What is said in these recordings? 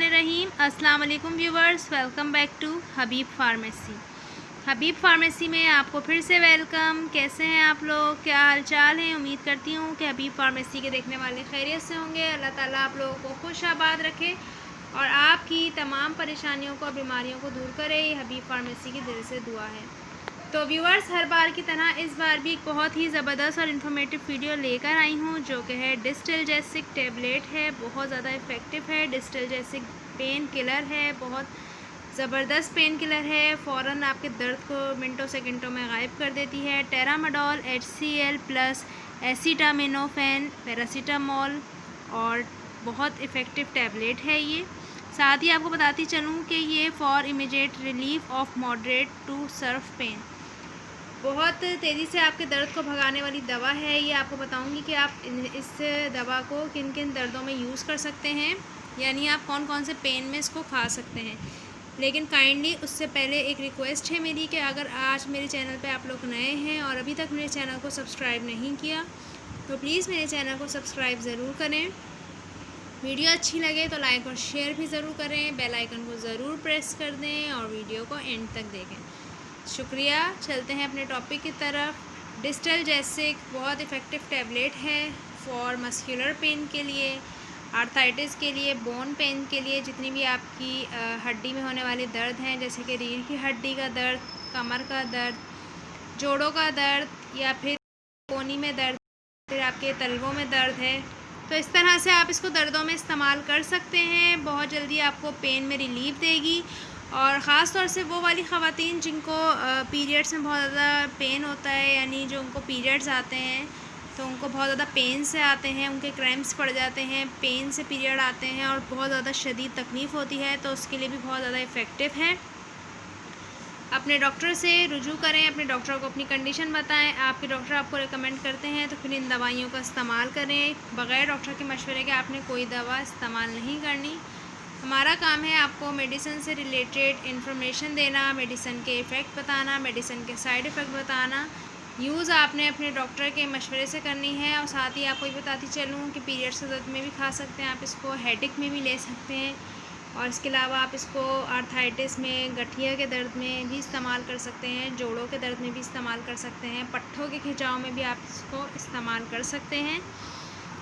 बिस्मिल्लाहिर्रहमानिर्रहीम। अस्सलाम वालेकुम viewers, welcome back to Habib pharmacy. Habib pharmacy में आपको फिर से वेलकम। कैसे हैं आप लोग, क्या हाल चाल है? उम्मीद करती हूँ कि हबीब फार्मेसी के देखने वाले खैरियत से होंगे। अल्लाह ताला आप लोगों को खुश आबाद रखे और आपकी तमाम परेशानियों को और बीमारियों को दूर करे। ये हबीब फार्मेसी की दिल से दुआ है। तो व्यूवर्स, हर बार की तरह इस बार भी एक बहुत ही ज़बरदस्त और इन्फॉर्मेटिव वीडियो लेकर आई हूँ, जो कि है डिस्टेलजेसिक टैबलेट है। बहुत ज़्यादा इफ़ेक्टिव है। डिस्टेलजेसिक पेन किलर है, बहुत ज़बरदस्त पेन किलर है। फ़ौरन आपके दर्द को मिनटों सेकंडों में गायब कर देती है। टेरामाडोल HCl प्लस एसिटामिनोफेन पैरासीटामोल और बहुत इफ़ेक्टिव टैबलेट है ये। साथ ही आपको बताती चलूँ कि ये for immediate relief of moderate to severe pain, बहुत तेज़ी से आपके दर्द को भगाने वाली दवा है ये। आपको बताऊंगी कि आप इस दवा को किन किन दर्दों में यूज़ कर सकते हैं, यानी आप कौन कौन से पेन में इसको खा सकते हैं। लेकिन काइंडली उससे पहले एक रिक्वेस्ट है मेरी कि अगर आज मेरे चैनल पे आप लोग नए हैं और अभी तक मेरे चैनल को सब्सक्राइब नहीं किया तो प्लीज़ मेरे चैनल को सब्सक्राइब ज़रूर करें। वीडियो अच्छी लगे तो लाइक और शेयर भी ज़रूर करें। बेल आइकन को ज़रूर प्रेस कर दें और वीडियो को एंड तक देखें। शुक्रिया। चलते हैं अपने टॉपिक की तरफ। डिस्टेलजेसिक बहुत इफ़ेक्टिव टैबलेट है फॉर मस्कुलर पेन के लिए, आर्थराइटिस के लिए, बोन पेन के लिए, जितनी भी आपकी हड्डी में होने वाले दर्द हैं, जैसे कि रीढ़ की हड्डी का दर्द, कमर का दर्द, जोड़ों का दर्द या फिर कोहनी में दर्द, फिर आपके तलवों में दर्द है। तो इस तरह से आप इसको दर्दों में इस्तेमाल कर सकते हैं। बहुत जल्दी आपको पेन में रिलीफ देगी और ख़ास तौर से वो वाली ख़वातीन जिनको पीरियड्स में बहुत ज़्यादा पेन होता है, यानी जो उनको पीरियड्स आते हैं तो उनको बहुत ज़्यादा पेन से आते हैं, उनके क्रैम्प्स पड़ जाते हैं, पेन से पीरियड आते हैं और बहुत ज़्यादा शदीद तकलीफ़ होती है, तो उसके लिए भी बहुत ज़्यादा इफ़ेक्टिव है। अपने डॉक्टर से रुजू करें, अपने डॉक्टर को अपनी कंडीशन बताएं। आपके डॉक्टर आपको रिकमेंड करते हैं तो फिर इन दवाइयों का इस्तेमाल करें। बग़ैर डॉक्टर के मशवरे के आपने कोई दवा इस्तेमाल नहीं करनी। हमारा काम है आपको मेडिसिन से रिलेटेड इन्फॉर्मेशन देना, मेडिसिन के इफ़ेक्ट बताना, मेडिसिन के साइड इफ़ेक्ट बताना। यूज़ आपने अपने डॉक्टर के मशवरे से करनी है। और साथ ही आपको ये बताती चलूँ कि पीरियड्स के दर्द में भी खा सकते हैं आप इसको, हेडेक में भी ले सकते हैं और इसके अलावा आप इसको आर्थराइटिस में, गठिया के दर्द में भी इस्तेमाल कर सकते हैं, जोड़ों के दर्द में भी इस्तेमाल कर सकते हैं, पट्ठों के खिंचाव में भी आप इसको इस्तेमाल कर सकते हैं।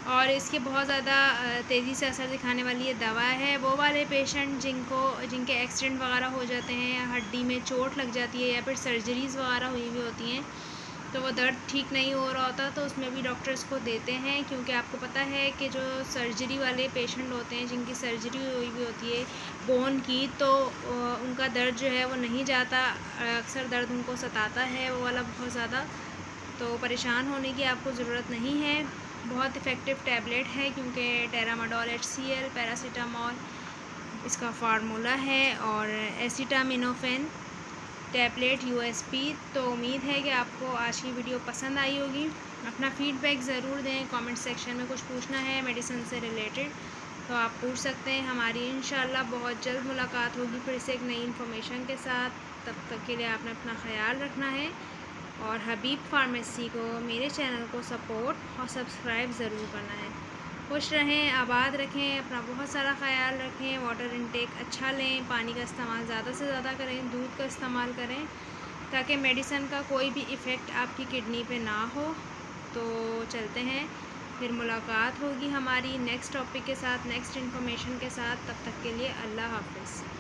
और इसके बहुत ज़्यादा तेज़ी से असर दिखाने वाली ये दवा है। वो वाले पेशेंट जिनके एक्सीडेंट वगैरह हो जाते हैं या हड्डी में चोट लग जाती है या फिर सर्जरीज़ वगैरह हुई हुई होती हैं तो वो दर्द ठीक नहीं हो रहा होता, तो उसमें भी डॉक्टर इसको देते हैं। क्योंकि आपको पता है कि जो सर्जरी वाले पेशेंट होते हैं, जिनकी सर्जरी हुई हुई होती है बोन की, तो उनका दर्द जो है वो नहीं जाता, अक्सर दर्द उनको सताता है वो वाला बहुत ज़्यादा। तो परेशान होने की आपको ज़रूरत नहीं है। बहुत इफ़ेक्टिव टैबलेट है क्योंकि टेरामाडोल HCl पैरासीटामोल इसका फार्मूला है और एसिटामिनोफेन टैबलेट USP। तो उम्मीद है कि आपको आज की वीडियो पसंद आई होगी। अपना फ़ीडबैक ज़रूर दें। कमेंट सेक्शन में कुछ पूछना है मेडिसिन से रिलेटेड तो आप पूछ सकते हैं। हमारी इंशाल्लाह बहुत जल्द मुलाकात होगी फिर से एक नई इन्फॉर्मेशन के साथ। तब तक के लिए आपने अपना ख़याल रखना है और हबीब फार्मेसी को, मेरे चैनल को सपोर्ट और सब्सक्राइब ज़रूर करना है। खुश रहें, आबाद रखें, अपना बहुत सारा ख़याल रखें, वाटर इनटेक अच्छा लें, पानी का इस्तेमाल ज़्यादा से ज़्यादा करें, दूध का इस्तेमाल करें ताकि मेडिसिन का कोई भी इफ़ेक्ट आपकी किडनी पे ना हो। तो चलते हैं, फिर मुलाकात होगी हमारी नेक्स्ट टॉपिक के साथ, नेक्स्ट इन्फॉर्मेशन के साथ। तब तक के लिए अल्लाह हाफ़िज़।